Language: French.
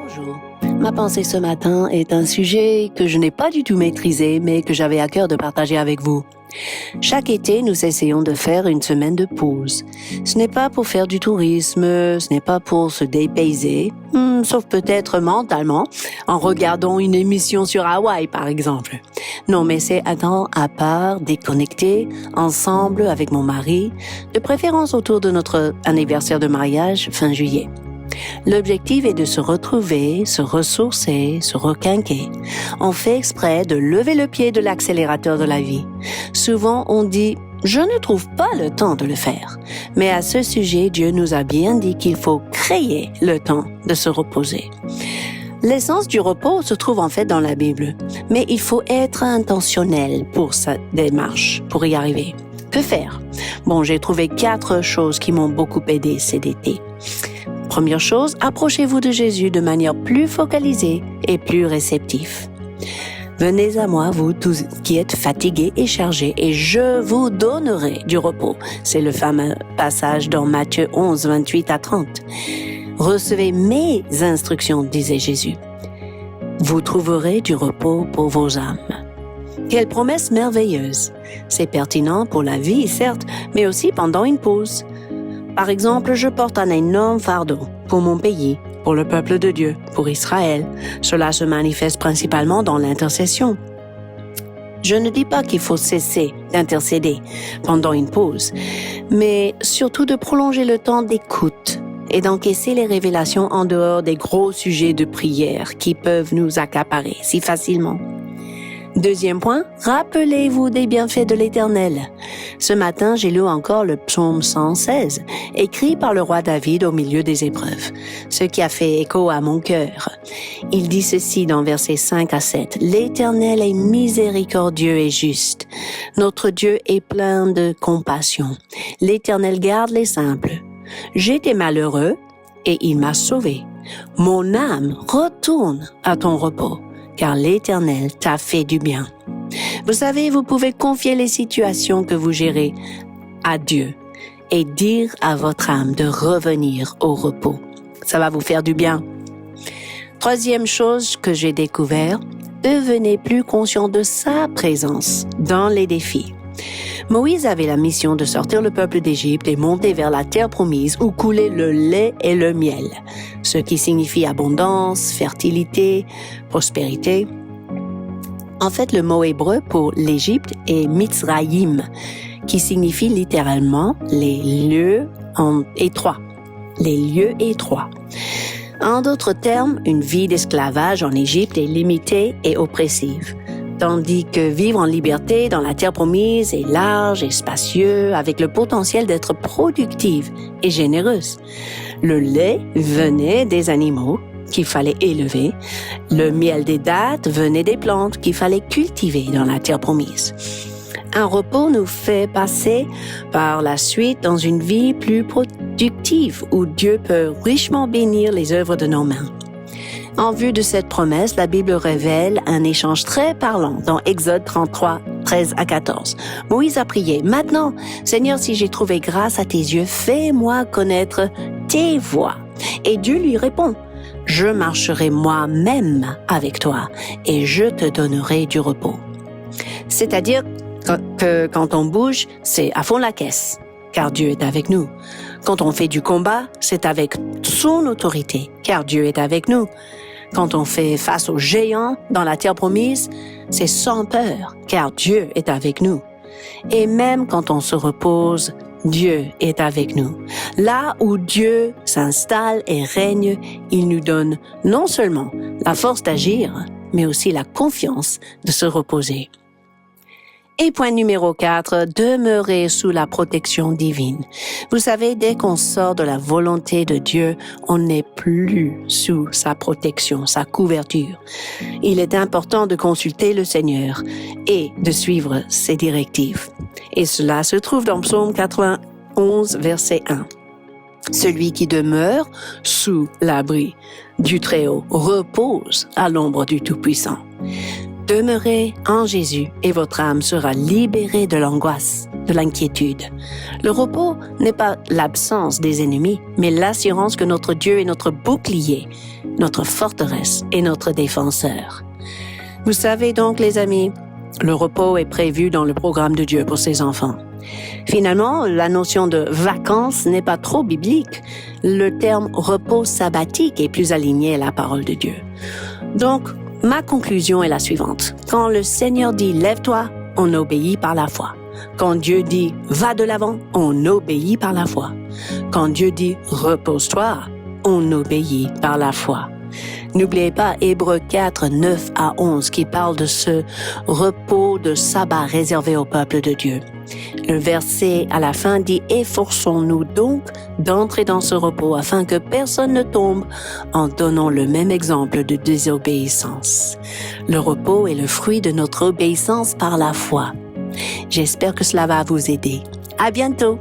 Bonjour. Ma pensée ce matin est un sujet que je n'ai pas du tout maîtrisé, mais que j'avais à cœur de partager avec vous. Chaque été, nous essayons de faire une semaine de pause. Ce n'est pas pour faire du tourisme, ce n'est pas pour se dépayser, sauf peut-être mentalement, en regardant une émission sur Hawaï, par exemple. Non, mais c'est un temps à part, déconnecté, ensemble avec mon mari, de préférence autour de notre anniversaire de mariage fin juillet. L'objectif est de se retrouver, se ressourcer, se requinquer. On fait exprès de lever le pied de l'accélérateur de la vie. Souvent, on dit « je ne trouve pas le temps de le faire ». Mais à ce sujet, Dieu nous a bien dit qu'il faut créer le temps de se reposer. L'essence du repos se trouve en fait dans la Bible, mais il faut être intentionnel pour sa démarche, pour y arriver. Que faire? Bon, j'ai trouvé 4 choses qui m'ont beaucoup aidé cet été. Première chose, approchez-vous de Jésus de manière plus focalisée et plus réceptive. Venez à moi, vous tous qui êtes fatigués et chargés, et je vous donnerai du repos. C'est le fameux passage dans Matthieu 11, 28 à 30. Recevez mes instructions, disait Jésus. Vous trouverez du repos pour vos âmes. Quelle promesse merveilleuse! C'est pertinent pour la vie, certes, mais aussi pendant une pause. Par exemple, je porte un énorme fardeau pour mon pays, pour le peuple de Dieu, pour Israël. Cela se manifeste principalement dans l'intercession. Je ne dis pas qu'il faut cesser d'intercéder pendant une pause, mais surtout de prolonger le temps d'écoute et d'encaisser les révélations en dehors des gros sujets de prière qui peuvent nous accaparer si facilement. Deuxième point, rappelez-vous des bienfaits de l'Éternel. Ce matin, j'ai lu encore le psaume 116, écrit par le roi David au milieu des épreuves, ce qui a fait écho à mon cœur. Il dit ceci dans versets 5 à 7. « L'Éternel est miséricordieux et juste. Notre Dieu est plein de compassion. L'Éternel garde les simples. J'étais malheureux et il m'a sauvé. Mon âme retourne à ton repos. Car l'Éternel t'a fait du bien. » Vous savez, vous pouvez confier les situations que vous gérez à Dieu et dire à votre âme de revenir au repos. Ça va vous faire du bien. Troisième chose que j'ai découvert, devenez plus conscient de sa présence dans les défis. Moïse avait la mission de sortir le peuple d'Égypte et monter vers la terre promise où coulait le lait et le miel, ce qui signifie abondance, fertilité, prospérité. En fait, le mot hébreu pour l'Égypte est Mitzrayim, qui signifie littéralement les lieux étroits. Les lieux étroits. En d'autres termes, une vie d'esclavage en Égypte est limitée et oppressive. Tandis que vivre en liberté dans la terre promise est large et spacieux, avec le potentiel d'être productive et généreuse. Le lait venait des animaux qu'il fallait élever, le miel des dattes venait des plantes qu'il fallait cultiver dans la terre promise. Un repos nous fait passer par la suite dans une vie plus productive où Dieu peut richement bénir les œuvres de nos mains. En vue de cette promesse, la Bible révèle un échange très parlant dans Exode 33, 13 à 14. Moïse a prié « Maintenant, Seigneur, si j'ai trouvé grâce à tes yeux, fais-moi connaître tes voies. » Et Dieu lui répond « Je marcherai moi-même avec toi et je te donnerai du repos. » C'est-à-dire que quand on bouge, c'est à fond la caisse, car Dieu est avec nous. Quand on fait du combat, c'est avec son autorité, car Dieu est avec nous. Quand on fait face aux géants dans la terre promise, c'est sans peur, car Dieu est avec nous. Et même quand on se repose, Dieu est avec nous. Là où Dieu s'installe et règne, il nous donne non seulement la force d'agir, mais aussi la confiance de se reposer. Et point numéro 4, demeurer sous la protection divine. Vous savez, dès qu'on sort de la volonté de Dieu, on n'est plus sous sa protection, sa couverture. Il est important de consulter le Seigneur et de suivre ses directives. Et cela se trouve dans Psaume 91, verset 1. Celui qui demeure sous l'abri du Très-Haut repose à l'ombre du Tout-Puissant. Demeurez en Jésus et votre âme sera libérée de l'angoisse. de l'inquiétude. Le repos n'est pas l'absence des ennemis, mais l'assurance que notre Dieu est notre bouclier, notre forteresse et notre défenseur. Vous savez donc, les amis, le repos est prévu dans le programme de Dieu pour ses enfants. Finalement, la notion de vacances n'est pas trop biblique. Le terme repos sabbatique est plus aligné à la parole de Dieu. Donc, ma conclusion est la suivante. Quand le Seigneur dit « lève-toi », on obéit par la foi. Quand Dieu dit « va de l'avant », on obéit par la foi. Quand Dieu dit « repose-toi », on obéit par la foi. N'oubliez pas Hébreux 4, 9 à 11 qui parle de ce repos de sabbat réservé au peuple de Dieu. Le verset à la fin dit « Efforçons-nous donc d'entrer dans ce repos afin que personne ne tombe en donnant le même exemple de désobéissance. » Le repos est le fruit de notre obéissance par la foi. J'espère que cela va vous aider. À bientôt!